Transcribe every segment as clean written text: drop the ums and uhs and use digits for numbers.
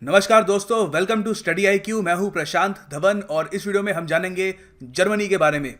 नमस्कार दोस्तों, welcome to study I Q. मैं हूं प्रशांत धवन और इस वीडियो में हम जानेंगे जर्मनी के बारे में।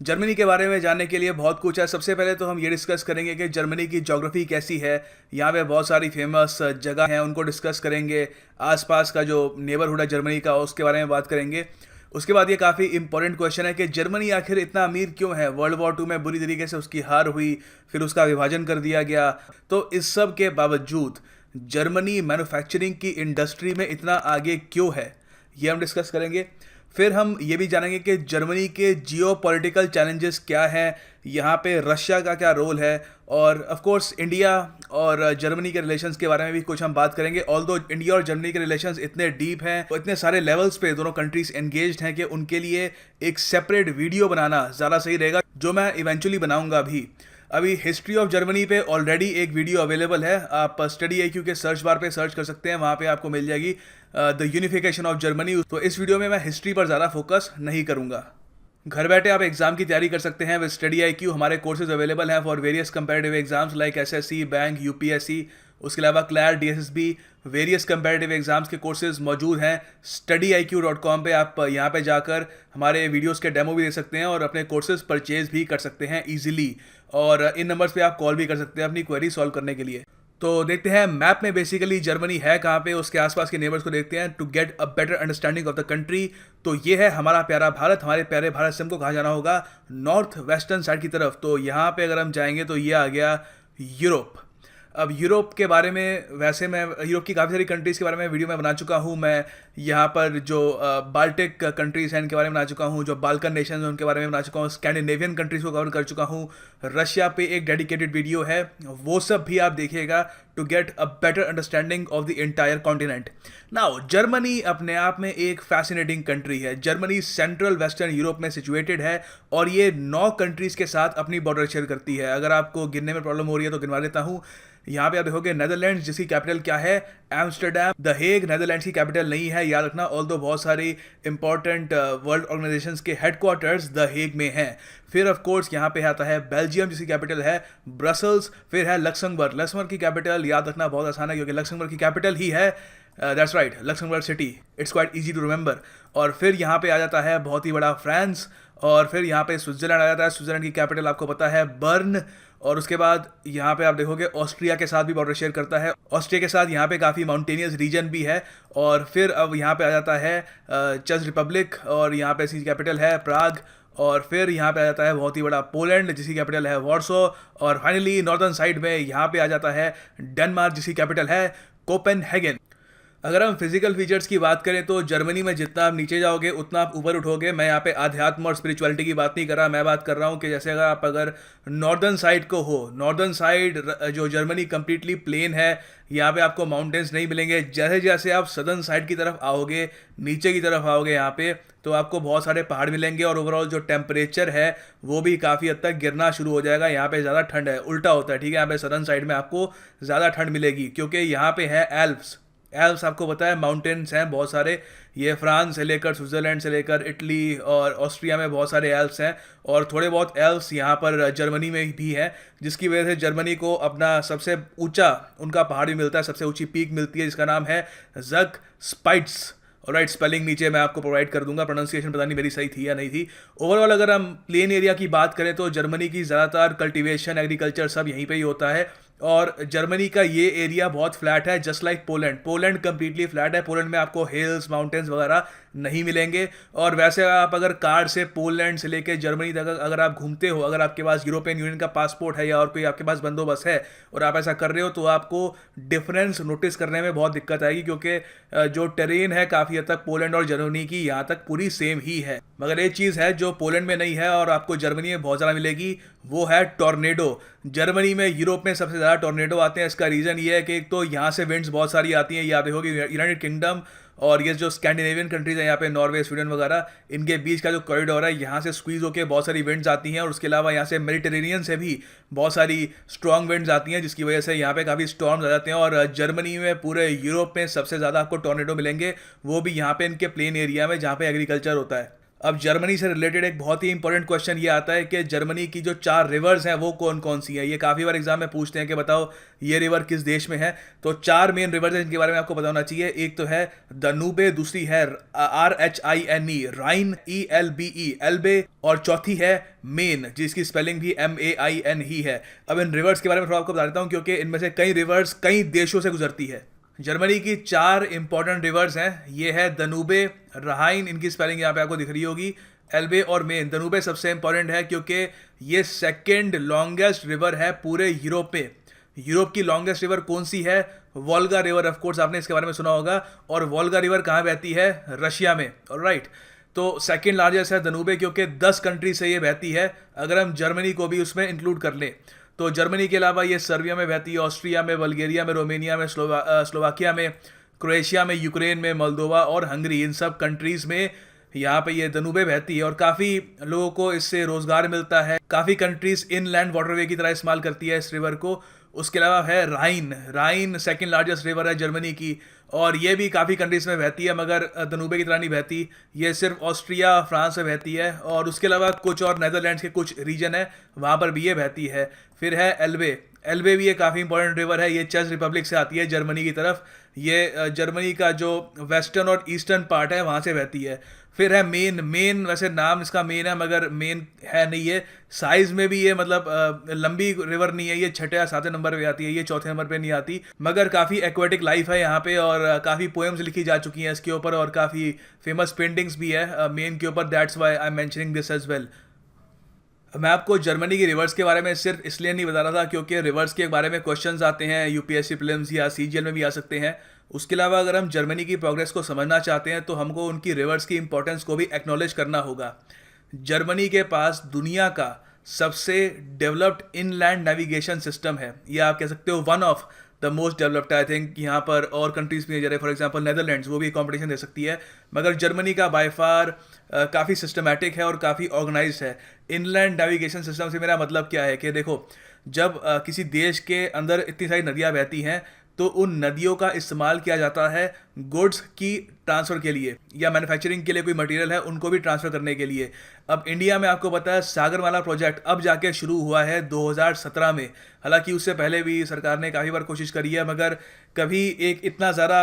जर्मनी के बारे में जानने के लिए बहुत कुछ है। सबसे पहले तो हम ये डिस्कस करेंगे कि जर्मनी की ज्योग्राफी कैसी है। यहाँ पे बहुत सारी फेमस जगह हैं, उनको डिस्कस करेंगे। आसपास का जो नेबरहुड है जर्मनी का, उसके बारे में बात करेंगे। उसके बाद ये काफ़ी इंपॉर्टेंट क्वेश्चन है कि जर्मनी आखिर इतना अमीर क्यों है। वर्ल्ड वॉर 2 में बुरी तरीके से उसकी हार हुई, फिर उसका विभाजन कर दिया गया। तो इस सब के बावजूद जर्मनी मैन्युफैक्चरिंग की इंडस्ट्री में इतना आगे क्यों है, ये हम डिस्कस करेंगे। फिर हम ये भी जानेंगे कि जर्मनी के जियोपॉलिटिकल चैलेंजेस क्या हैं, यहाँ पे रशिया का क्या रोल है, और ऑफ कोर्स इंडिया और जर्मनी के रिलेशंस के बारे में भी कुछ हम बात करेंगे। ऑल्दो इंडिया और जर्मनी के रिलेशंस इतने डीप हैं, इतने सारे लेवल्स पे दोनों कंट्रीज एंगेज्ड हैं कि उनके लिए एक सेपरेट वीडियो बनाना ज़्यादा सही रहेगा, जो मैं इवेंचुअली बनाऊंगा भी। अभी हिस्ट्री ऑफ जर्मनी पे ऑलरेडी एक वीडियो अवेलेबल है, आप स्टडी आई क्यू के सर्च बार पे सर्च कर सकते हैं, वहाँ पे आपको मिल जाएगी द यूनिफिकेशन ऑफ जर्मनी। तो इस वीडियो में मैं हिस्ट्री पर ज़्यादा फोकस नहीं करूँगा। घर बैठे आप एग्जाम की तैयारी कर सकते हैं विद स्टडी आई क्यू। हमारे कोर्सेज अवेलेबल हैं for various comparative exams like SSC, bank, UPSC. उसके अलावा CLAT, DSSB, various comparative exams के कोर्सेज मौजूद हैं studiiq.com पे। आप यहाँ पे जाकर हमारे वीडियोस के डेमो भी दे सकते हैं और अपने कोर्सेज परचेज भी कर सकते हैं ईजिली। और इन नंबर्स पे आप कॉल भी कर सकते हैं अपनी क्वेरी सॉल्व करने के लिए। तो देखते हैं मैप में बेसिकली जर्मनी है कहाँ पे, उसके आसपास के नेबर्स को देखते हैं to get a better understanding of the country. तो ये है हमारा प्यारा भारत। हमारे प्यारे भारत से हमको कहाँ जाना होगा, नॉर्थ वेस्टर्न साइड की तरफ। तो यहाँ पे अगर हम जाएंगे तो ये आ गया यूरोप। अब यूरोप के बारे में, वैसे मैं यूरोप की काफ़ी सारी कंट्रीज़ के बारे में वीडियो में बना चुका हूँ। मैं यहाँ पर जो बाल्टिक कंट्रीज़ हैं इनके बारे में बना चुका हूँ, जो बाल्कन नेशन हैं उनके बारे में बना चुका हूँ, स्कैंडिनेवियन कंट्रीज़ को कवर कर चुका हूँ। रशिया पे एक डेडिकेटेड वीडियो है, वो सब भी आप देखिएगा to get a better understanding of the entire continent. Now Germany अपने आप में एक फैसिनेटिंग कंट्री है। जर्मनी सेंट्रल वेस्टर्न यूरोप में सिचुएटेड है और ये 9 कंट्रीज़ के साथ अपनी बॉर्डर शेयर करती है। अगर आपको गिनने में प्रॉब्लम हो रही है तो गिनवा देता हूँ। यहाँ पे आप देखोगे नेदरलैंड्स, जिसकी कैपिटल क्या है, एम्स्टर्डम। द हेग नेदरलैंड्स की कैपिटल नहीं है, याद रखना। ऑल्दो बहुत सारी इंपॉर्टेंट वर्ल्ड ऑर्गेनाइजेशंस के हेडक्वार्टर्स द हेग में हैं। फिर ऑफ कोर्स यहाँ पे आता है बेल्जियम, जिसकी कैपिटल है ब्रसल्स। फिर है लक्समबर्ग। लक्समबर्ग की कैपिटल याद रखना बहुत आसान है क्योंकि लक्समबर्ग की कैपिटल ही है, that's right, Luxembourg city. It's quite easy to remember. और फिर यहाँ पे आ जाता है बहुत ही बड़ा फ्रांस। और फिर यहाँ पे स्विट्जरलैंड आ जाता है। स्विट्जरलैंड की कैपिटल आपको पता है बर्न। और उसके बाद यहाँ पे आप देखोगे ऑस्ट्रिया के साथ भी बॉर्डर शेयर करता है। ऑस्ट्रिया के साथ यहाँ पे काफ़ी माउंटेनियस रीजन भी है। और फिर अब यहाँ पे आ जाता है चेक रिपब्लिक, और यहाँ पे इसकी कैपिटल है प्राग। और फिर यहाँ पे आ जाता है बहुत ही बड़ा पोलैंड, जिसकी कैपिटल है वॉर्सो। और फाइनली नॉर्दर्न साइड में यहाँ पे आ जाता है डेनमार्क, जिसकी कैपिटल है कोपेनहेगन। अगर हम फिजिकल फीचर्स की बात करें तो जर्मनी में जितना आप नीचे जाओगे उतना आप ऊपर उठोगे। मैं यहाँ पे आध्यात्म और स्पिरिचुअलिटी की बात नहीं कर रहा, मैं बात कर रहा हूँ कि जैसे अगर नॉर्दर्न साइड को हो, नॉर्दर्न साइड जो जर्मनी कंप्लीटली प्लेन है, यहाँ पे आपको माउंटेन्स नहीं मिलेंगे। जैसे जैसे आप सदर्न साइड की तरफ आओगे, नीचे की तरफ आओगे यहाँ पे, तो आपको बहुत सारे पहाड़ मिलेंगे और ओवरऑल जो टेम्परेचर है वो भी काफ़ी हद तक गिरना शुरू हो जाएगा। यहाँ पे ज़्यादा ठंड है, उल्टा होता है, ठीक है। यहाँ पे सदर्न साइड में आपको ज़्यादा ठंड मिलेगी क्योंकि यहाँ पे है एल्प्स। एल्प्स आपको पता है माउंटेन्स हैं बहुत सारे। ये फ्रांस से लेकर स्विट्ज़रलैंड से लेकर इटली और ऑस्ट्रिया में बहुत सारे एल्प्स हैं, और थोड़े बहुत एल्प्स यहाँ पर जर्मनी में भी हैं, जिसकी वजह से जर्मनी को अपना सबसे ऊंचा उनका पहाड़ भी मिलता है, सबसे ऊंची पीक मिलती है, जिसका नाम है जग स्पाइट्स। राइट, स्पेलिंग नीचे मैं आपको प्रोवाइड कर दूंगा, प्रोनाउंसिएशन पता नहीं मेरी सही थी या नहीं थी। ओवरऑल अगर हम प्लेन एरिया की बात करें तो जर्मनी की ज़्यादातर कल्टीवेशन, एग्रीकल्चर सब यहीं पे ही होता है। और जर्मनी का ये एरिया बहुत फ्लैट है, just like Poland. Poland completely flat है। पोलैंड में आपको हिल्स, माउंटेन्स वगैरह नहीं मिलेंगे। और वैसे आप अगर कार से पोलैंड से लेकर जर्मनी तक अगर आप घूमते हो, अगर आपके पास यूरोपियन यूनियन का पासपोर्ट है या और कोई आपके पास बंदोबस्त है और आप ऐसा कर रहे हो, तो आपको डिफरेंस नोटिस करने में बहुत दिक्कत आएगी क्योंकि जो टेरेन है काफ़ी हद तक पोलैंड और जर्मनी की यहाँ तक पूरी सेम ही है। मगर एक चीज़ है जो पोलैंड में नहीं है और आपको जर्मनी में बहुत ज़्यादा मिलेगी, वो है टॉर्नेडो। जर्मनी में, यूरोप में सबसे ज़्यादा टॉर्नेडो आते हैं। इसका रीज़न ये है कि एक तो यहाँ से विंड्स बहुत सारी आती हैं। ये आप देखोगे यूनाइटेड किंगडम और ये जो स्कैंडिनेवियन कंट्रीज हैं यहाँ पे, नॉर्वे, स्वीडन वगैरह, इनके बीच का जो कॉरिडोर है, यहाँ से स्क्वीज होकर बहुत सारी विंड्स आती हैं। और उसके अलावा यहाँ से मेडिटेरेनियन से भी बहुत सारी स्ट्रॉन्ग विंड्स आती हैं, जिसकी वजह से यहाँ पे काफ़ी स्टॉर्म्स आ जाते हैं। और जर्मनी में, पूरे यूरोप में सबसे ज़्यादा आपको टॉर्नेडो मिलेंगे, वो भी यहाँ पे इनके प्लेन एरिया में जहाँ पे एग्रीकल्चर होता है। अब जर्मनी से रिलेटेड एक बहुत ही इंपॉर्टेंट क्वेश्चन ये आता है कि जर्मनी की जो 4 रिवर्स हैं वो कौन कौन सी हैं। ये काफ़ी बार एग्जाम में पूछते हैं कि बताओ ये रिवर किस देश में है। तो 4 मेन रिवर्स हैं जिनके बारे में आपको पता होना चाहिए। एक तो है दनूबे, दूसरी है RHINE राइन ELBE एल्बे, और चौथी है मेन जिसकी स्पेलिंग भी MAIN ही है। अब इन रिवर्स के बारे में थोड़ा आपको बता देता हूँ क्योंकि इनमें से कई रिवर्स कई देशों से गुजरती है। जर्मनी की 4 इंपॉर्टेंट रिवर्स हैं। ये है दनूबे, रहाइन, इनकी स्पेलिंग यहाँ पे आपको दिख रही होगी, एल्बे और मेन। दनूबे सबसे इंपॉर्टेंट है क्योंकि ये सेकंड लॉन्गेस्ट रिवर है पूरे यूरोप में। यूरोप की लॉन्गेस्ट रिवर कौन सी है? वोल्गा रिवर, ऑफ कोर्स आपने इसके बारे में सुना होगा। और वोल्गा रिवर कहाँ बहती है? रशिया में। ऑलराइट, तो सेकंड लार्जेस्ट है दनूबे क्योंकि 10 कंट्री से ये बहती है, अगर हम जर्मनी को भी उसमें इंक्लूड कर लें। तो जर्मनी के अलावा ये सर्बिया में बहती है, ऑस्ट्रिया में, बल्गेरिया में, रोमेनिया में, स्लोवाकिया में, क्रोएशिया में, यूक्रेन में, मोल्दोवा और हंगरी, इन सब कंट्रीज़ में यहाँ पे ये दनूबे बहती है। और काफ़ी लोगों को इससे रोज़गार मिलता है। काफ़ी कंट्रीज़ इनलैंड वाटरवे की तरह इस्तेमाल करती है इस रिवर को। उसके अलावा है राइन। राइन सेकंड लार्जेस्ट रिवर है जर्मनी की, और ये भी काफ़ी कंट्रीज में बहती है मगर दनूबे की तरह नहीं बहती। ये सिर्फ ऑस्ट्रिया, फ्रांस में बहती है, और उसके अलावा कुछ और नेदरलैंड्स के कुछ रीजन है वहाँ पर भी ये बहती है। फिर है एल्बे। एल्बे भी ये काफ़ी इंपॉर्टेंट रिवर है। ये चेक रिपब्लिक से आती है जर्मनी की तरफ। ये जर्मनी का जो वेस्टर्न और ईस्टर्न पार्ट है वहाँ से बहती है। फिर है मेन। मेन वैसे नाम इसका मेन है मगर मेन है नहीं है। साइज में भी ये मतलब लंबी रिवर नहीं है। ये छठे या सातवें नंबर पे आती है, ये चौथे नंबर पे नहीं आती। मगर काफ़ी एक्वेटिक लाइफ है यहाँ पे, और काफ़ी पोएम्स लिखी जा चुकी हैं इसके ऊपर, और काफ़ी फेमस पेंटिंग्स भी है मेन के ऊपर। That's why I am mentioning this as well. मैं आपको जर्मनी की रिवर्स के बारे में सिर्फ इसलिए नहीं बता रहा था क्योंकि रिवर्स के बारे में क्वेश्चंस आते हैं यूपीएससी प्रीलिम्स या सीजीएल में भी आ सकते हैं। उसके अलावा अगर हम जर्मनी की प्रोग्रेस को समझना चाहते हैं तो हमको उनकी रिवर्स की इंपॉर्टेंस को भी एक्नॉलेज करना होगा। जर्मनी के पास दुनिया का सबसे डेवलप्ड इनलैंड नेविगेशन सिस्टम है, या आप कह सकते हो one of the most developed. I think यहाँ पर और कंट्रीज भी है, जैसे फॉर एग्जांपल नेदरलैंड्स, वो भी कंपटीशन दे सकती है। मगर जर्मनी का बाय फार काफ़ी सिस्टमैटिक है और काफ़ी ऑर्गेनाइज है। इनलैंड नेविगेशन सिस्टम से मेरा मतलब क्या है कि देखो, जब किसी देश के अंदर इतनी सारी नदियाँ बहती हैं तो उन नदियों का इस्तेमाल किया जाता है गुड्स की ट्रांसफ़र के लिए, या मैन्युफैक्चरिंग के लिए कोई मटेरियल है उनको भी ट्रांसफ़र करने के लिए। अब इंडिया में आपको पता है सागरमाला प्रोजेक्ट अब जाके शुरू हुआ है 2017 में। हालांकि उससे पहले भी सरकार ने काफ़ी बार कोशिश करी है मगर कभी एक इतना ज़्यादा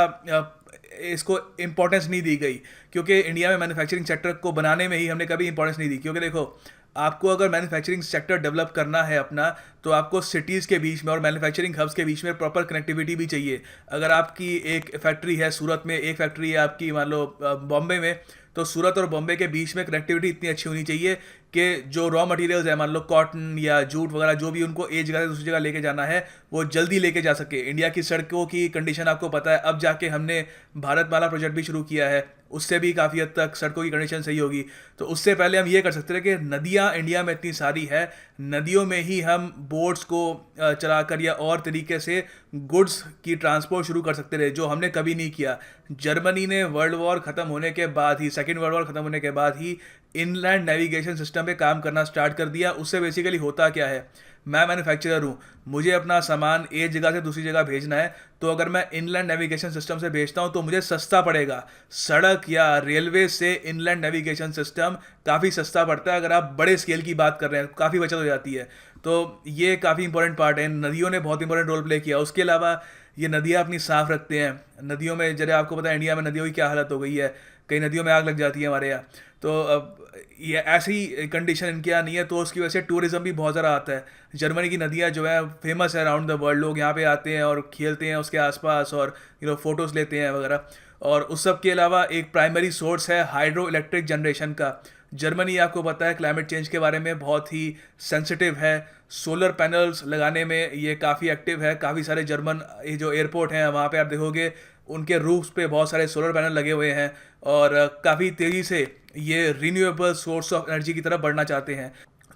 इसको इम्पोर्टेंस नहीं दी गई, क्योंकि इंडिया में मैन्युफैक्चरिंग सेक्टर को बनाने में ही हमने कभी इंपॉर्टेंस नहीं दी। क्योंकि देखो, आपको अगर मैन्युफैक्चरिंग सेक्टर डेवलप करना है अपना, तो आपको सिटीज़ के बीच में और मैन्युफैक्चरिंग हब्स के बीच में प्रॉपर कनेक्टिविटी भी चाहिए। अगर आपकी एक फैक्ट्री है सूरत में, एक फैक्ट्री है आपकी मान लो बॉम्बे में, तो सूरत और बॉम्बे के बीच में कनेक्टिविटी इतनी अच्छी होनी चाहिए कि जो रॉ मटेरियल्स है, मान लो कॉटन या जूट वगैरह, जो भी उनको एक जगह से दूसरी जगह लेके जाना है वो जल्दी लेके जा सके। इंडिया की सड़कों की कंडीशन आपको पता है। अब जाके हमने भारतमाला प्रोजेक्ट भी शुरू किया है, उससे भी काफ़ी हद तक सड़कों की कंडीशन सही होगी। तो उससे पहले हम ये कर सकते थे कि नदियाँ इंडिया में इतनी सारी है, नदियों में ही हम बोट्स को चलाकर या और तरीके से गुड्स की ट्रांसपोर्ट शुरू कर सकते थे, जो हमने कभी नहीं किया। जर्मनी ने वर्ल्ड वॉर ख़त्म होने के बाद ही, सेकेंड वर्ल्ड वॉर ख़त्म होने के बाद ही इनलैंड नेविगेशन सिस्टम पे काम करना स्टार्ट कर दिया। उससे बेसिकली होता क्या है, मैं मैन्युफैक्चरर हूँ, मुझे अपना सामान एक जगह से दूसरी जगह भेजना है, तो अगर मैं इनलैंड नेविगेशन सिस्टम से भेजता हूँ तो मुझे सस्ता पड़ेगा। सड़क या रेलवे से इनलैंड नेविगेशन सिस्टम काफ़ी सस्ता पड़ता है। अगर आप बड़े स्केल की बात कर रहे हैं, काफ़ी बचत हो जाती है। तो ये काफ़ी इंपॉर्टेंट पार्ट है। नदियों ने बहुत इंपॉर्टेंट रोल प्ले किया। उसके अलावा ये नदियाँ अपनी साफ़ रखते हैं। नदियों में, जैसे आपको पता है इंडिया में नदियों की क्या हालत हो गई है, कई नदियों में आग लग जाती है हमारे यहाँ। तो अब ये ऐसी कंडीशन इनके यहाँ नहीं है, तो उसकी वजह से टूरिज्म भी बहुत ज़्यादा आता है। जर्मनी की नदियाँ जो है फेमस है अराउंड द वर्ल्ड, लोग यहाँ पे आते हैं और खेलते हैं उसके आसपास और फ़ोटोज़ लेते हैं वगैरह। और उस सब के अलावा एक प्राइमरी सोर्स है हाइड्रो इलेक्ट्रिक जनरेशन का। जर्मनी आपको पता है क्लाइमेट चेंज के बारे में बहुत ही सेंसिटिव है। सोलर पैनल्स लगाने में ये काफ़ी एक्टिव है। काफ़ी सारे जर्मन ये जो एयरपोर्ट हैं वहाँ पे आप देखोगे उनके रूफ्स पे बहुत सारे सोलर पैनल लगे हुए हैं, और काफ़ी तेज़ी से ये रीन्यूएबल सोर्स ऑफ एनर्जी की तरफ बढ़ना चाहते हैं।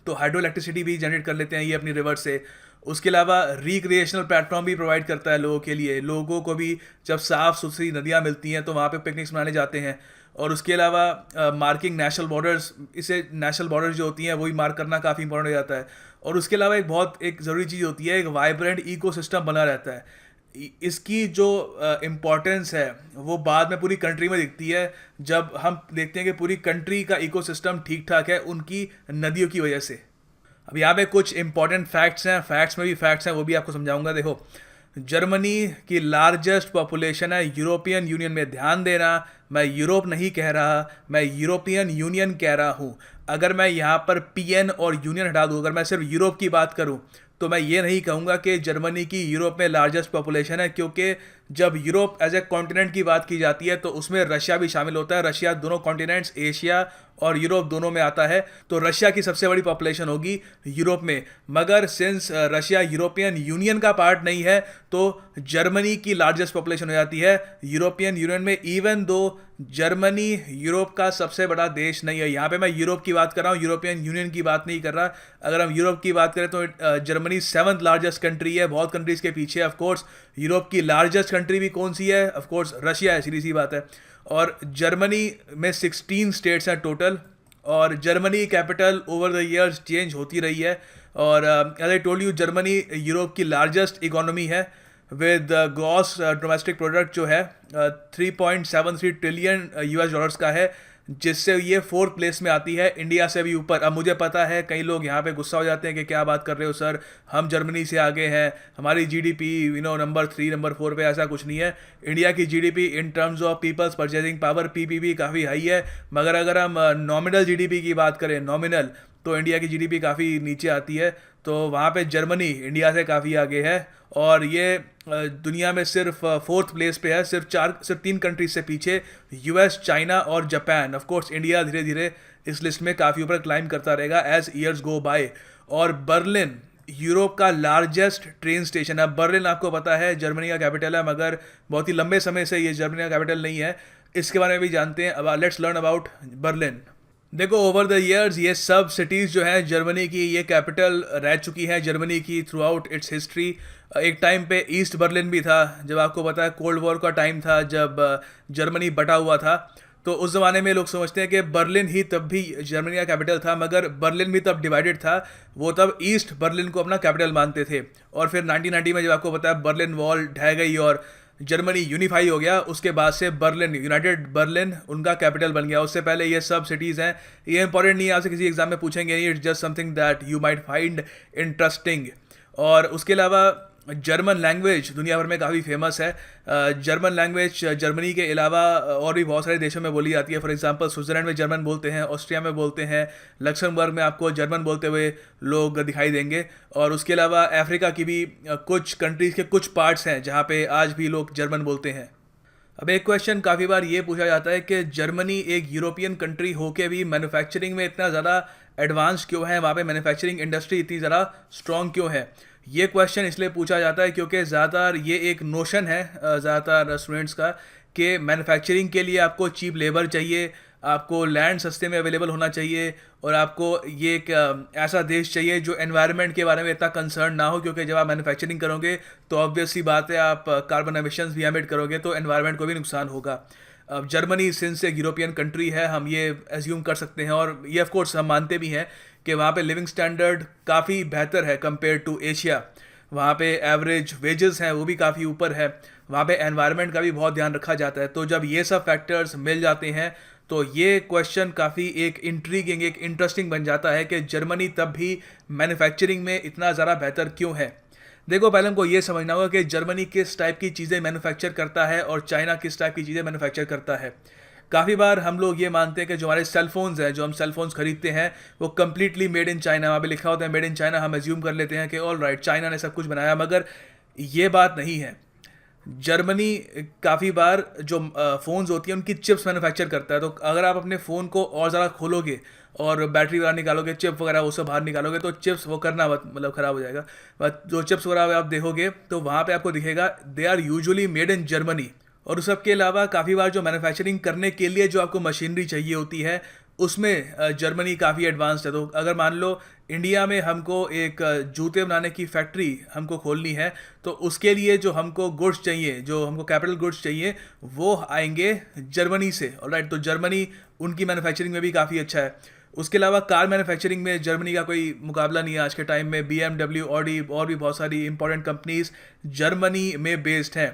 तो हाइड्रो इलेक्ट्रिसिटी भी जनरेट कर लेते हैं ये अपनी रिवर से। उसके अलावा रिक्रिएशनल प्लेटफॉर्म भी प्रोवाइड करता है लोगों के लिए। लोगों को भी जब साफ़ सुथरी नदियाँ मिलती हैं तो वहाँ पे पिकनिक्स मनाने जाते हैं। और उसके अलावा मार्किंग नेशनल बॉर्डर्स, इसे नेशनल बॉर्डर्स जो होती हैं वही मार्क करना काफ़ी इंपॉर्टेंट हो जाता है। और उसके अलावा एक ज़रूरी चीज़ होती है, एक वाइब्रेंट इकोसिस्टम बना रहता है। इसकी जो इम्पोर्टेंस है वो बाद में पूरी कंट्री में दिखती है, जब हम देखते हैं कि पूरी कंट्री का इकोसिस्टम ठीक ठाक है उनकी नदियों की वजह से। अब यहाँ पे कुछ इंपॉर्टेंट फैक्ट्स हैं, फैक्ट्स में भी फैक्ट्स हैं, वो भी आपको समझाऊंगा। देखो, जर्मनी की लार्जेस्ट पॉपुलेशन है यूरोपियन यूनियन में। ध्यान देना, मैं यूरोप नहीं कह रहा, मैं यूरोपियन यूनियन कह रहा हूँ। अगर मैं यहाँ पर पीएन और यूनियन हटा दूँ, अगर मैं सिर्फ यूरोप की बात करूँ, तो मैं ये नहीं कहूँगा कि जर्मनी की यूरोप में लार्जेस्ट पॉपुलेशन है, क्योंकि जब यूरोप एज ए कॉन्टिनेंट की बात की जाती है तो उसमें रशिया भी शामिल होता है। रशिया दोनों कॉन्टिनेंट्स एशिया और यूरोप दोनों में आता है, तो रशिया की सबसे बड़ी पॉपुलेशन होगी यूरोप में। मगर सिंस रशिया यूरोपियन यूनियन का पार्ट नहीं है, तो जर्मनी की लार्जेस्ट पॉपुलेशन हो जाती है यूरोपियन यूनियन में, इवन दो जर्मनी यूरोप का सबसे बड़ा देश नहीं है। यहाँ पे मैं यूरोप की बात कर रहा हूँ, यूरोपियन यूनियन की बात नहीं कर रहा। अगर हम यूरोप की बात करें तो जर्मनी 7th लार्जेस्ट कंट्री है, बहुत कंट्रीज के पीछे। ऑफ कोर्स यूरोप की लार्जेस्ट कंट्री भी कौन सी है? ऑफ कोर्स रशिया है, सीधी सी बात है। और जर्मनी में 16 स्टेट्स हैं टोटल, और Germany capital over the years change होती रही है। और as I told you, Germany Europe की लार्जेस्ट इकोनॉमी है विद ग्रॉस डोमेस्टिक प्रोडक्ट जो है 3.73 ट्रिलियन यूएस डॉलर्स का है, जिससे ये 4th प्लेस में आती है, इंडिया से भी ऊपर। अब मुझे पता है कई लोग यहाँ पे गुस्सा हो जाते हैं कि क्या बात कर रहे हो सर, हम जर्मनी से आगे हैं, हमारी जीडीपी नंबर 3 नंबर 4 पे। ऐसा कुछ नहीं है। इंडिया की GDP in terms of people's purchasing power PPP काफ़ी हाई है, मगर अगर हम नॉमिनल जीडीपी की बात करें, नॉमिनल, तो इंडिया की जीडीपी काफ़ी नीचे आती है। तो वहाँ पे जर्मनी इंडिया से काफ़ी आगे है, और ये दुनिया में सिर्फ 4th प्लेस पे है, सिर्फ 3 कंट्रीज से पीछे, यूएस, चाइना और जापान। ऑफ कोर्स इंडिया धीरे धीरे इस लिस्ट में काफ़ी ऊपर क्लाइम करता रहेगा एज ईयर्स गो बाय। और बर्लिन यूरोप का लार्जेस्ट ट्रेन स्टेशन है। बर्लिन आपको पता है जर्मनी का कैपिटल है, मगर बहुत ही लंबे समय से ये जर्मनी का कैपिटल नहीं है। इसके बारे में भी जानते हैं। अब लेट्स लर्न अबाउट बर्लिन। देखो, ओवर द ईयर्स ये सब सिटीज़ जो हैं जर्मनी की, ये कैपिटल रह चुकी हैं जर्मनी की थ्रू आउट इट्स हिस्ट्री। एक टाइम पे ईस्ट बर्लिन भी था, जब आपको पता है कोल्ड वॉर का टाइम था, जब जर्मनी बटा हुआ था। तो उस ज़माने में लोग समझते हैं कि बर्लिन ही तब भी जर्मनी का कैपिटल था, मगर बर्लिन भी तब डिवाइडेड था। वो तब ईस्ट बर्लिन को अपना कैपिटल मानते थे। और फिर 1990 में जब आपको पता है बर्लिन वॉल ढह गई और जर्मनी यूनिफाई हो गया, उसके बाद से बर्लिन, यूनाइटेड बर्लिन उनका कैपिटल बन गया। उससे पहले ये सब सिटीज़ हैं। ये इंपॉर्टेंट नहीं है, आपसे किसी एग्जाम में पूछेंगे नहीं, it's just something that you might find interesting. और उसके अलावा जर्मन लैंग्वेज दुनिया भर में काफ़ी फेमस है। जर्मन लैंग्वेज जर्मनी के अलावा और भी बहुत सारे देशों में बोली जाती है। फॉर एग्जांपल स्विट्ज़रलैंड में जर्मन बोलते हैं, ऑस्ट्रिया में बोलते हैं, लक्समबर्ग में आपको जर्मन बोलते हुए लोग दिखाई देंगे। और उसके अलावा अफ्रीका की भी कुछ कंट्रीज़ के कुछ पार्ट्स हैं जहाँ पे आज भी लोग जर्मन बोलते हैं। अब एक क्वेश्चन काफ़ी बार ये पूछा जाता है कि जर्मनी एक यूरोपियन कंट्री होके भी मैन्युफैक्चरिंग में इतना ज़्यादा एडवांस क्यों है, वहाँ पे मैन्युफैक्चरिंग इंडस्ट्री इतनी ज़्यादा स्ट्रॉन्ग क्यों है। ये क्वेश्चन इसलिए पूछा जाता है क्योंकि ज़्यादातर ये एक नोशन है ज़्यादातर स्टूडेंट्स का कि मैन्युफैक्चरिंग के लिए आपको चीप लेबर चाहिए, आपको लैंड सस्ते में अवेलेबल होना चाहिए, और आपको ये एक ऐसा देश चाहिए जो एनवायरनमेंट के बारे में इतना कंसर्न ना हो, क्योंकि जब आप मैन्युफैक्चरिंग करोगे तो ऑब्वियस सी बात है आप कार्बन एमिशंस भी एमिट करोगे, तो एनवायरनमेंट को भी नुकसान होगा। अब जर्मनी सिंस एक यूरोपियन कंट्री है, हम ये एज्यूम कर सकते हैं, और ये ऑफ कोर्स हम मानते भी हैं कि वहाँ पे लिविंग स्टैंडर्ड काफ़ी बेहतर है कंपेयर टू एशिया। वहाँ पे एवरेज वेजेस हैं वो भी काफ़ी ऊपर है, वहाँ पे एनवायरनमेंट का भी बहुत ध्यान रखा जाता है। तो जब ये सब फैक्टर्स मिल जाते हैं तो ये क्वेश्चन काफ़ी एक इंट्रीगिंग, एक इंटरेस्टिंग बन जाता है कि जर्मनी तब भी मैन्युफैक्चरिंग में इतना ज़्यादा बेहतर क्यों है। देखो, पहले हमको ये समझना होगा कि जर्मनी किस टाइप की चीज़ें मैन्युफैक्चर करता है और चाइना किस टाइप की चीज़ें मैन्युफैक्चर करता है। काफ़ी बार हम लोग ये मानते हैं कि जो हमारे सेलफोन्स हैं, जो हम सेलफोन्स खरीदते हैं, वो कम्प्लीटली मेड इन चाइना, वहाँ पे लिखा होता है मेड इन चाइना। हम एज्यूम कर लेते हैं कि ऑल राइट, चाइना ने सब कुछ बनाया, मगर ये बात नहीं है। जर्मनी काफ़ी बार जो फ़ोन्स होती हैं उनकी चिप्स मैन्युफैक्चर करता है। तो अगर आप अपने फ़ोन को और ज़्यादा खोलोगे और बैटरी वगैरह निकालोगे, चिप वगैरह वो सब बाहर निकालोगे, तो चिप्स वो करना मतलब ख़राब हो जाएगा। बट जो चिप्स वगैरह आप देखोगे तो वहाँ पे आपको दिखेगा they are usually made in Germany. और उस सब के अलावा काफ़ी बार जो मैन्युफैक्चरिंग करने के लिए जो आपको मशीनरी चाहिए होती है, उसमें जर्मनी काफ़ी एडवांस्ड है। तो अगर मान लो इंडिया में हमको एक जूते बनाने की फैक्ट्री हमको खोलनी है, तो उसके लिए जो हमको गुड्स चाहिए, जो हमको कैपिटल गुड्स चाहिए, वो आएंगे जर्मनी से। ऑलराइट, तो जर्मनी उनकी मैन्युफैक्चरिंग में भी काफ़ी अच्छा है। उसके अलावा कार मैन्युफैक्चरिंग में जर्मनी का कोई मुकाबला नहीं है आज के टाइम में। BMW, ऑडी और भी बहुत सारी इंपॉर्टेंट कंपनीज जर्मनी में बेस्ड हैं।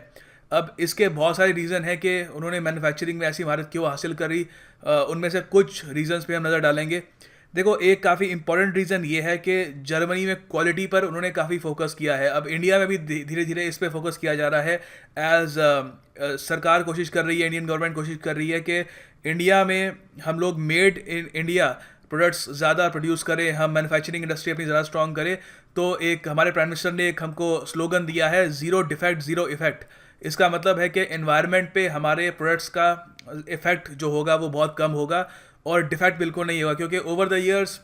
अब इसके बहुत सारे रीज़न है कि उन्होंने मैन्युफैक्चरिंग में ऐसी महारत क्यों हासिल करी। उनमें से कुछ रीजंस पे हम नज़र डालेंगे। देखो, एक काफ़ी इंपॉर्टेंट रीज़न ये है कि जर्मनी में क्वालिटी पर उन्होंने काफ़ी फोकस किया है। अब इंडिया में भी धीरे धीरे इस पे फोकस किया जा रहा है। एज सरकार कोशिश कर रही है, इंडियन गवर्नमेंट कोशिश कर रही है कि इंडिया में हम लोग मेड इन इंडिया प्रोडक्ट्स ज़्यादा प्रोड्यूस करें, हम मैन्युफैक्चरिंग इंडस्ट्री अपनी ज़्यादा स्ट्रॉन्ग करें। तो एक हमारे प्राइम मिनिस्टर ने एक हमको स्लोगन दिया है, ज़ीरो डिफेक्ट ज़ीरो इफेक्ट। इसका मतलब है कि एनवायरनमेंट पे हमारे प्रोडक्ट्स का इफेक्ट जो होगा वो बहुत कम होगा और डिफेक्ट बिल्कुल नहीं होगा, क्योंकि ओवर द ईयर्स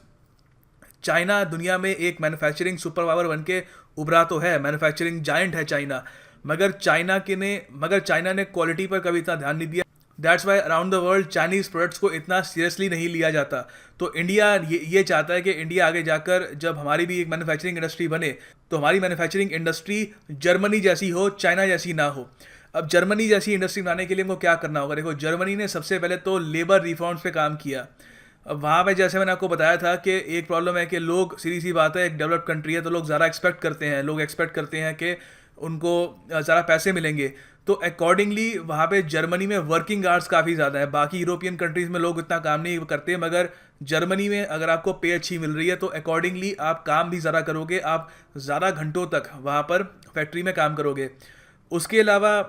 चाइना दुनिया में एक मैन्युफैक्चरिंग सुपर पावर बन के उभरा तो है, मैन्युफैक्चरिंग जायंट है चाइना, मगर चाइना ने क्वालिटी पर कभी इतना ध्यान नहीं दिया। That's why around the world Chinese products को इतना सीरियसली नहीं लिया जाता। तो इंडिया ये चाहता है कि इंडिया आगे जाकर जब हमारी भी एक मैन्युफैक्चरिंग इंडस्ट्री बने तो हमारी मैन्युफैक्चरिंग इंडस्ट्री जर्मनी जैसी हो, चाइना जैसी ना हो। अब जर्मनी जैसी इंडस्ट्री बनाने के लिए हमको क्या करना होगा? देखो, जर्मनी ने सबसे पहले तो लेबर रिफॉर्म्स पे काम किया। अब वहाँ पे जैसे मैंने आपको बताया था कि एक प्रॉब्लम है कि लोग, सीधी सी बात है, एक डेवलप्ड कंट्री है तो लोग ज़्यादा एक्सपेक्ट करते हैं। लोग एक्सपेक्ट करते हैं कि उनको ज़्यादा पैसे मिलेंगे। तो अकॉर्डिंगली वहाँ पे जर्मनी में वर्किंग आवर्स काफ़ी ज़्यादा है। बाकी यूरोपियन कंट्रीज़ में लोग इतना काम नहीं करते, मगर जर्मनी में अगर आपको पे अच्छी मिल रही है तो अकॉर्डिंगली आप काम भी ज़्यादा करोगे, आप ज़्यादा घंटों तक वहाँ पर फैक्ट्री में काम करोगे। उसके अलावा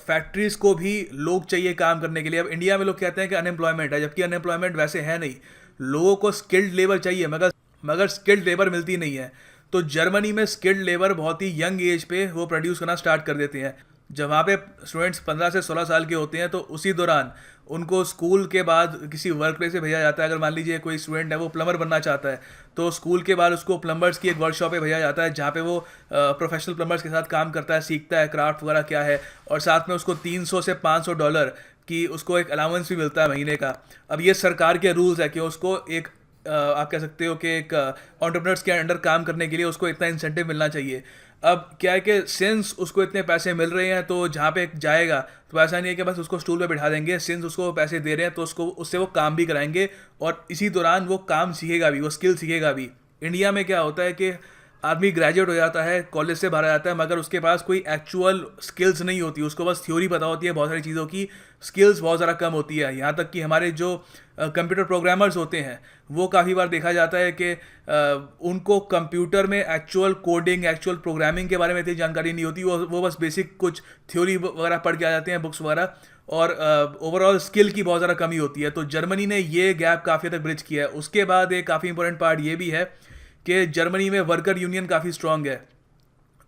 फैक्ट्रीज़ को भी लोग चाहिए काम करने के लिए। अब इंडिया में लोग कहते हैं कि अनएम्प्लॉयमेंट है, जबकि अनएम्प्लॉयमेंट वैसे है नहीं। लोगों को स्किल्ड लेबर चाहिए, मगर स्किल्ड लेबर मिलती नहीं है। तो जर्मनी में स्किल्ड लेबर बहुत ही यंग एज पे वो प्रोड्यूस करना स्टार्ट कर देते हैं। जब वहाँ पे स्टूडेंट्स 15 से 16 साल के होते हैं तो उसी दौरान उनको स्कूल के बाद किसी वर्क प्लेस से भेजा जाता है। अगर मान लीजिए कोई स्टूडेंट है वो प्लम्बर बनना चाहता है तो स्कूल के बाद उसको प्लम्बर्स की एक वर्कशॉप पे भेजा जाता है, जहाँ पे वो प्रोफेशनल प्लम्बर्स के साथ काम करता है, सीखता है क्राफ्ट वगैरह क्या है, और साथ में उसको $300 से $500 की उसको एक अलाउंस भी मिलता है महीने का। अब ये सरकार के रूल्स है कि उसको एक आप कह सकते हो कि एक एंटरप्रेन्योर्स के अंडर काम करने के लिए उसको इतना इंसेंटिव मिलना चाहिए। अब क्या है कि सिंस उसको इतने पैसे मिल रहे हैं तो जहाँ पे जाएगा तो ऐसा नहीं है कि बस उसको स्टूल पे बिठा देंगे। सिंस उसको पैसे दे रहे हैं तो उससे वो काम भी कराएंगे और इसी दौरान वो काम सीखेगा भी, वो स्किल सीखेगा भी। इंडिया में क्या होता है कि आदमी ग्रेजुएट हो जाता है, कॉलेज से बाहर आ जाता है, मगर उसके पास कोई एक्चुअल स्किल्स नहीं होती, उसको बस थ्योरी पता होती है, बहुत सारी चीज़ों की स्किल्स बहुत ज़्यादा कम होती है। यहाँ तक कि हमारे जो कंप्यूटर प्रोग्रामर्स होते हैं वो काफ़ी बार देखा जाता है कि उनको कंप्यूटर में एक्चुअल कोडिंग, एक्चुअल प्रोग्रामिंग के बारे में इतनी जानकारी नहीं होती। वो बस बेसिक कुछ थ्योरी वगैरह पढ़ के आ जाते हैं, बुक्स वगैरह, और ओवरऑल स्किल की बहुत ज़्यादा कमी होती है। तो जर्मनी ने ये गैप काफ़ी हद तक ब्रिज किया है। उसके बाद एक काफ़ी इंपॉर्टेंट पार्ट ये भी है कि जर्मनी में वर्कर यूनियन काफ़ी स्ट्रांग है।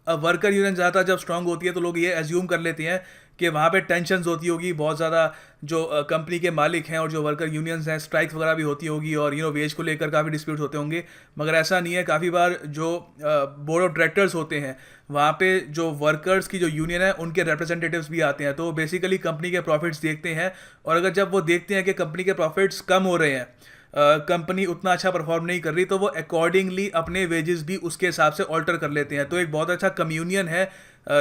अब वर्कर यूनियन ज़्यादा जब स्ट्रांग होती है तो लोग ये एज्यूम कर लेते हैं कि वहाँ पे टेंशन्स होती होगी बहुत ज़्यादा, जो कंपनी के मालिक हैं और जो वर्कर यूनियंस हैं, स्ट्राइक्स वगैरह भी होती होगी और वेज को लेकर काफ़ी डिस्प्यूट्स होते होंगे। मगर ऐसा नहीं है। काफ़ी बार जो बोर्ड ऑफ डायरेक्टर्स होते हैं वहाँ पे जो वर्कर्स की जो यूनियन है उनके रिप्रेजेंटेटिव्स भी आते हैं। तो बेसिकली कंपनी के प्रॉफिट्स देखते हैं, और अगर जब वो देखते हैं कि कंपनी के प्रॉफिट्स कम हो रहे हैं, कंपनी उतना अच्छा परफॉर्म नहीं कर रही, तो वो अकॉर्डिंगली अपने वेजेस भी उसके हिसाब से ऑल्टर कर लेते हैं। तो एक बहुत अच्छा कम्युनियन है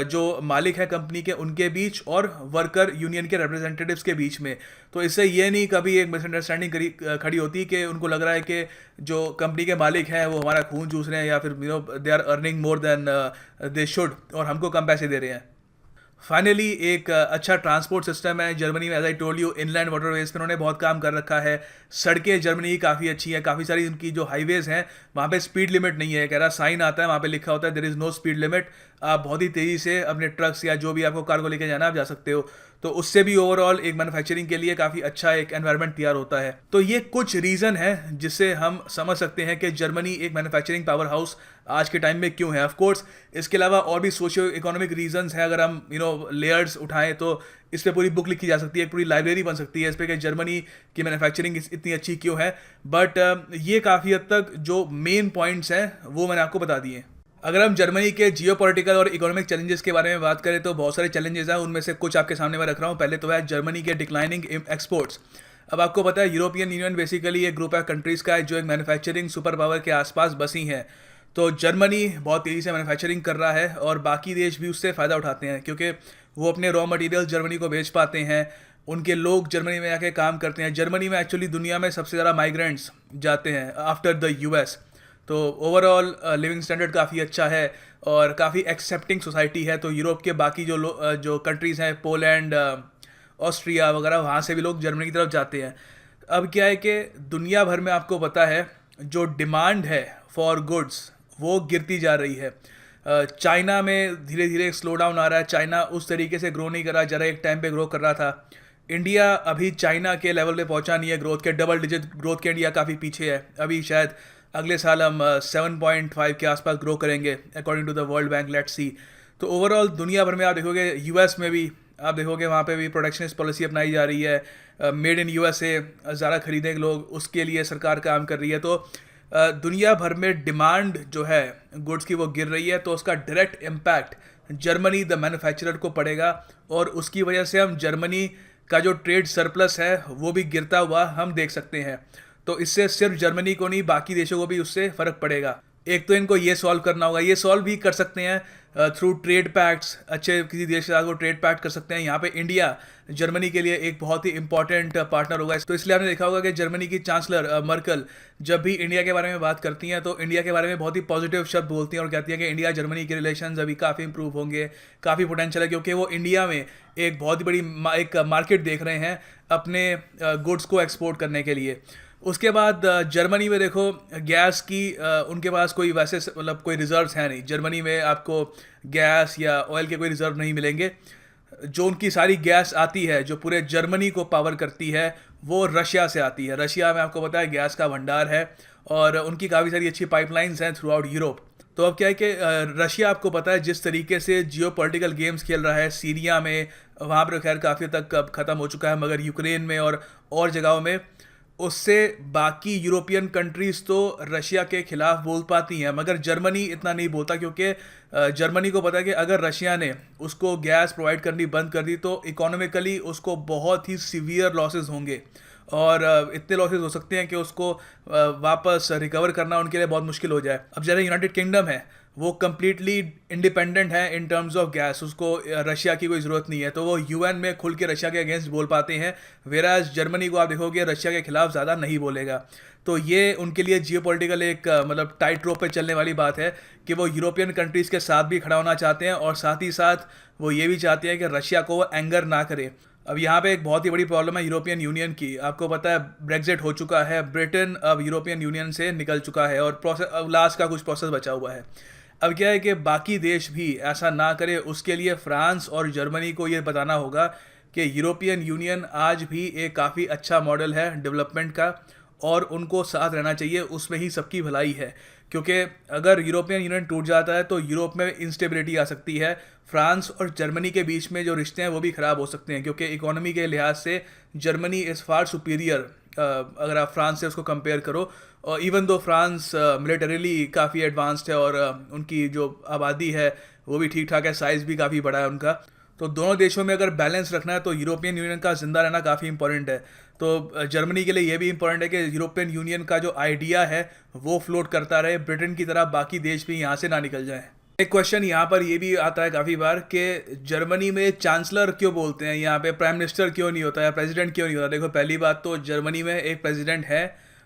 जो मालिक है कंपनी के उनके बीच और वर्कर यूनियन के रिप्रेजेंटेटिव्स के बीच में। तो इससे ये नहीं कभी एक मिसअंडरस्टैंडिंग खड़ी होती कि उनको लग रहा है कि जो कंपनी के मालिक हैं वो हमारा खून चूस रहे हैं या फिर they are earning more than they should और हमको कम पैसे दे रहे हैं। फाइनली एक अच्छा ट्रांसपोर्ट सिस्टम है जर्मनी में। As I told you, inland waterways पर उन्होंने बहुत काम कर रखा है। सड़कें जर्मनी की काफ़ी अच्छी है, काफ़ी सारी उनकी जो हाईवेज हैं वहाँ पे स्पीड लिमिट नहीं है। कह रहा साइन आता है वहाँ पे लिखा होता है there is no speed limit. आप बहुत ही तेज़ी से अपने ट्रक्स या जो भी आपको कार को लेकर जाना आप जा सकते हो। तो उससे भी ओवरऑल एक मैन्युफैक्चरिंग के लिए काफ़ी अच्छा एक एनवायरनमेंट तैयार होता है। तो ये कुछ रीज़न है जिससे हम समझ सकते हैं कि जर्मनी एक मैन्युफैक्चरिंग पावर हाउस आज के टाइम में क्यों है। ऑफ कोर्स इसके अलावा और भी सोशियो इकोनॉमिक रीजंस हैं। अगर हम लेयर्स उठाएं तो इस पर पूरी बुक लिखी जा सकती है, एक पूरी लाइब्रेरी बन सकती है इस पर कि जर्मनी की मैन्युफैक्चरिंग इतनी अच्छी क्यों है। बट ये काफ़ी हद तक जो मेन पॉइंट्स हैं वो मैंने आपको बता दिए। अगर हम जर्मनी के जियोपॉलिटिकल और इकोनॉमिक चैलेंजेस के बारे में बात करें तो बहुत सारे चैलेंजेस हैं, उनमें से कुछ आपके सामने मैं रख रहा हूँ। पहले तो है जर्मनी के डिक्लाइनिंग एक्सपोर्ट्स। अब आपको पता है यूरोपियन यूनियन बेसिकली एक ग्रुप ऑफ कंट्रीज़ का है जो एक मैन्युफैक्चरिंग सुपर पावर के आसपास बसी हैं। तो जर्मनी बहुत तेज़ी से मैन्युफैक्चरिंग कर रहा है और बाकी देश भी उससे फ़ायदा उठाते हैं क्योंकि वो अपने रॉ मटेरियल जर्मनी को बेच पाते हैं। उनके लोग जर्मनी में आके काम करते हैं। जर्मनी में एक्चुअली दुनिया में सबसे ज़्यादा माइग्रेंट्स जाते हैं आफ्टर द यूएस। तो ओवरऑल लिविंग स्टैंडर्ड काफ़ी अच्छा है और काफ़ी एक्सेप्टिंग सोसाइटी है। तो यूरोप के बाकी जो कंट्रीज़ हैं, पोलैंड, ऑस्ट्रिया वगैरह, वहाँ से भी लोग जर्मनी की तरफ जाते हैं। अब क्या है कि दुनिया भर में आपको पता है जो डिमांड है फॉर गुड्स वो गिरती जा रही है। चाइना में धीरे धीरे एक स्लो डाउन आ रहा है। चाइना उस तरीके से ग्रो नहीं कर रहा जरा एक टाइम पे ग्रो कर रहा था। इंडिया अभी चाइना के लेवल पे पहुंचा नहीं है ग्रोथ के, डबल डिजिट ग्रोथ के इंडिया काफ़ी पीछे है। अभी शायद अगले साल हम 7.5 के आसपास ग्रो करेंगे according to the World Bank, let's see. तो ओवरऑल दुनिया भर में आप देखोगे, यूएस में भी आप देखोगे वहाँ पे भी प्रोटेक्शनिस्ट पॉलिसी अपनाई जा रही है। मेड इन यूएसए ज़्यादा खरीदेंगे लोग, उसके लिए सरकार काम कर रही है। तो दुनिया भर में डिमांड जो है गुड्स की वो गिर रही है, तो उसका direct impact Germany the manufacturer को पड़ेगा और उसकी वजह से हम जर्मनी का जो ट्रेड सरप्लस है वो भी गिरता हुआ हम देख सकते हैं। तो इससे सिर्फ जर्मनी को नहीं, बाकी देशों को भी उससे फ़र्क पड़ेगा। एक तो इनको ये सॉल्व करना होगा, ये सॉल्व भी कर सकते हैं थ्रू ट्रेड पैक्ट्स। अच्छे किसी देश के साथ वो ट्रेड पैक्ट कर सकते हैं। यहाँ पे इंडिया जर्मनी के लिए एक बहुत ही इंपॉर्टेंट पार्टनर होगा। तो इसलिए आपने देखा होगा कि जर्मनी की चांसलर मर्कल जब भी इंडिया के बारे में बात करती हैं तो इंडिया के बारे में बहुत ही पॉजिटिव शब्द बोलती हैं और कहती हैं कि इंडिया जर्मनी के रिलेशंस अभी काफ़ी इंप्रूव होंगे, काफ़ी पोटेंशियल है, क्योंकि वो इंडिया में एक बहुत ही बड़ी एक मार्केट देख रहे हैं अपने गुड्स को एक्सपोर्ट करने के लिए। उसके बाद जर्मनी में देखो गैस की उनके पास कोई वैसे मतलब कोई रिजर्व्स हैं नहीं। जर्मनी में आपको गैस या ऑयल के कोई रिजर्व नहीं मिलेंगे। जो उनकी सारी गैस आती है जो पूरे जर्मनी को पावर करती है वो रशिया से आती है। रशिया में आपको पता है गैस का भंडार है और उनकी काफ़ी सारी अच्छी पाइपलाइंस हैं थ्रू आउट यूरोप। तो अब क्या है कि रशिया आपको पता है जिस तरीके से जियो पॉलिटिकल गेम्स खेल रहा है सीरिया में, वहाँ पर खैर काफ़ी तक अब ख़त्म हो चुका है, मगर यूक्रेन में और जगहों में उससे बाकी यूरोपियन कंट्रीज़ तो रशिया के खिलाफ बोल पाती हैं, मगर जर्मनी इतना नहीं बोलता, क्योंकि जर्मनी को पता है कि अगर रशिया ने उसको गैस प्रोवाइड करनी बंद कर दी तो इकोनॉमिकली उसको बहुत ही सीवियर लॉसेस होंगे और इतने लॉसेस हो सकते हैं कि उसको वापस रिकवर करना उनके लिए बहुत मुश्किल हो जाए। अब जरा यूनाइटेड किंगडम है वो कम्प्लीटली इंडिपेंडेंट है इन टर्म्स ऑफ गैस, उसको रशिया की कोई ज़रूरत नहीं है, तो वो यूएन में खुल के रशिया के अगेंस्ट बोल पाते हैं। वेराज जर्मनी को आप देखोगे रशिया के खिलाफ ज़्यादा नहीं बोलेगा। तो ये उनके लिए जियोपॉलिटिकल एक मतलब टाइट रोप पे चलने वाली बात है कि वो यूरोपियन कंट्रीज़ के साथ भी खड़ा होना चाहते हैं और साथ ही साथ वो ये भी चाहते हैं कि रशिया को वो एंगर ना करे। अब यहाँ पे एक बहुत ही बड़ी प्रॉब्लम है यूरोपियन यूनियन की। आपको पता है ब्रेग्जिट हो चुका है, ब्रिटेन अब यूरोपियन यूनियन से निकल चुका है और प्रोसेस लास्ट का कुछ प्रोसेस बचा हुआ है। अब क्या है कि बाकी देश भी ऐसा ना करे, उसके लिए फ्रांस और जर्मनी को ये बताना होगा कि यूरोपियन यूनियन आज भी एक काफ़ी अच्छा मॉडल है डेवलपमेंट का और उनको साथ रहना चाहिए, उसमें ही सबकी भलाई है। क्योंकि अगर यूरोपियन यूनियन टूट जाता है तो यूरोप में इंस्टेबिलिटी आ सकती है। फ्रांस और जर्मनी के बीच में जो रिश्ते हैं वो भी ख़राब हो सकते हैं, क्योंकि इकोनॉमी के लिहाज से जर्मनी इज़ फार सुपीरियर अगर आप फ्रांस से उसको कंपेयर करो। और इवन दो फ्रांस मिलिटरीली काफ़ी एडवांस्ड है और उनकी जो आबादी है वो भी ठीक ठाक है, साइज़ भी काफ़ी बड़ा है उनका। तो दोनों देशों में अगर बैलेंस रखना है तो यूरोपियन यूनियन का जिंदा रहना काफ़ी इंपॉर्टेंट है। तो जर्मनी के लिए ये भी इंपॉर्टेंट है कि यूरोपियन यूनियन का जो आइडिया है वो फ्लोट करता रहे, ब्रिटेन की तरह बाकी देश भी यहाँ से ना निकल जाएं। एक क्वेश्चन यहाँ पर ये भी आता है काफ़ी बार कि जर्मनी में चांसलर क्यों बोलते हैं, यहाँ पे प्राइम मिनिस्टर क्यों नहीं होता या प्रेसिडेंट क्यों नहीं होता। देखो पहली बात तो जर्मनी में एक प्रेसिडेंट है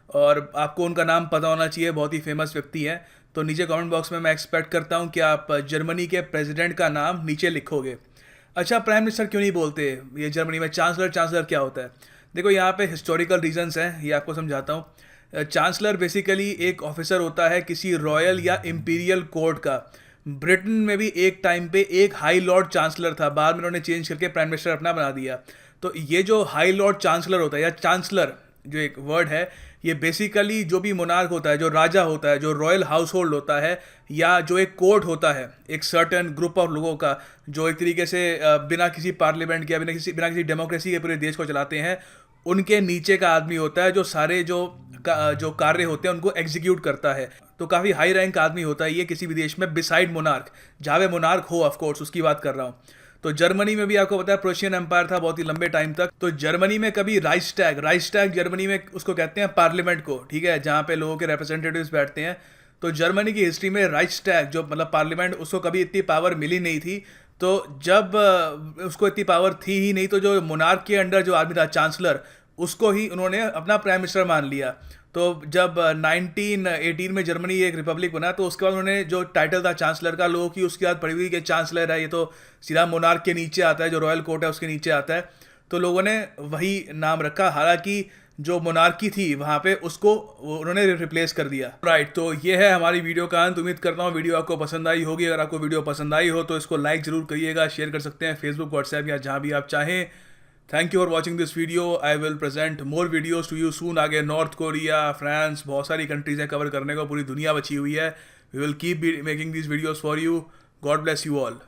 और आपको उनका नाम पता होना चाहिए, बहुत ही फेमस व्यक्ति है। तो नीचे कमेंट बॉक्स में मैं एक्सपेक्ट करता हूँ कि आप जर्मनी के प्रेसिडेंट का नाम नीचे लिखोगे। अच्छा, प्राइम मिनिस्टर क्यों नहीं बोलते ये जर्मनी में, चांसलर क्या होता है। देखो यहाँ पे हिस्टोरिकल रीजंस हैं, ये आपको समझाता हूँ। चांसलर बेसिकली एक ऑफिसर होता है किसी रॉयल या इम्पीरियल कोर्ट का। ब्रिटेन में भी एक टाइम पे एक हाई लॉर्ड चांसलर था, बाद में उन्होंने चेंज करके प्राइम मिनिस्टर अपना बना दिया। तो ये जो हाई लॉर्ड चांसलर होता है या चांसलर जो एक वर्ड है, ये बेसिकली जो भी मोनार्क होता है, जो राजा होता है, जो रॉयल हाउस होल्ड होता है, या जो एक कोर्ट होता है एक सर्टन ग्रुप ऑफ लोगों का जो एक तरीके से बिना किसी पार्लियामेंट के या बिना किसी डेमोक्रेसी के पूरे देश को चलाते हैं, उनके नीचे का आदमी होता है जो सारे जो कार्य होते हैं उनको एग्जीक्यूट करता है। तो काफ़ी हाई रैंक आदमी होता है ये किसी भी देश में, बिसाइड मोनार्क, जहाँ पे मोनार्क हो ऑफ कोर्स, उसकी बात कर रहा हूँ। तो जर्मनी में भी आपको पता है प्रोशियन एम्पायर था बहुत ही लंबे टाइम तक। तो जर्मनी में कभी राइस्टैग जर्मनी में उसको कहते हैं पार्लियामेंट को, ठीक है, जहाँ पे लोगों के रिप्रेजेंटेटिव्स बैठते हैं। तो जर्मनी की हिस्ट्री में राइस्टैग जो मतलब पार्लियामेंट, उसको कभी इतनी पावर मिली नहीं थी। तो जब उसको इतनी पावर थी ही नहीं, तो जो मोनार्क के अंडर जो आदमी था चांसलर, उसको ही उन्होंने अपना प्राइम मिनिस्टर मान लिया। तो जब 1918 में जर्मनी एक रिपब्लिक बना, तो उसके बाद उन्होंने जो टाइटल था चांसलर का, लोगों की उसकी याद पड़ी हुई कि चांसलर है, ये तो सीधा मोनार्क के नीचे आता है, जो रॉयल कोर्ट है उसके नीचे आता है। तो लोगों ने वही नाम रखा, हालांकि जो मोनार्की थी वहाँ पे उसको उन्होंने रिप्लेस कर दिया। राइट, तो ये है हमारी वीडियो का अंत। उम्मीद करता हूँ वीडियो आपको पसंद आई होगी। अगर आपको वीडियो पसंद आई हो तो इसको लाइक जरूर करिएगा, शेयर कर सकते हैं फेसबुक, व्हाट्सएप या जहाँ भी आप चाहें। Thank you for watching this video. I will present more videos to you soon. आगे नॉर्थ कोरिया, फ्रांस, बहुत सारी कंट्रीज हैं कवर करने को, पूरी दुनिया बची हुई है। We will keep making these videos for you. God bless you all.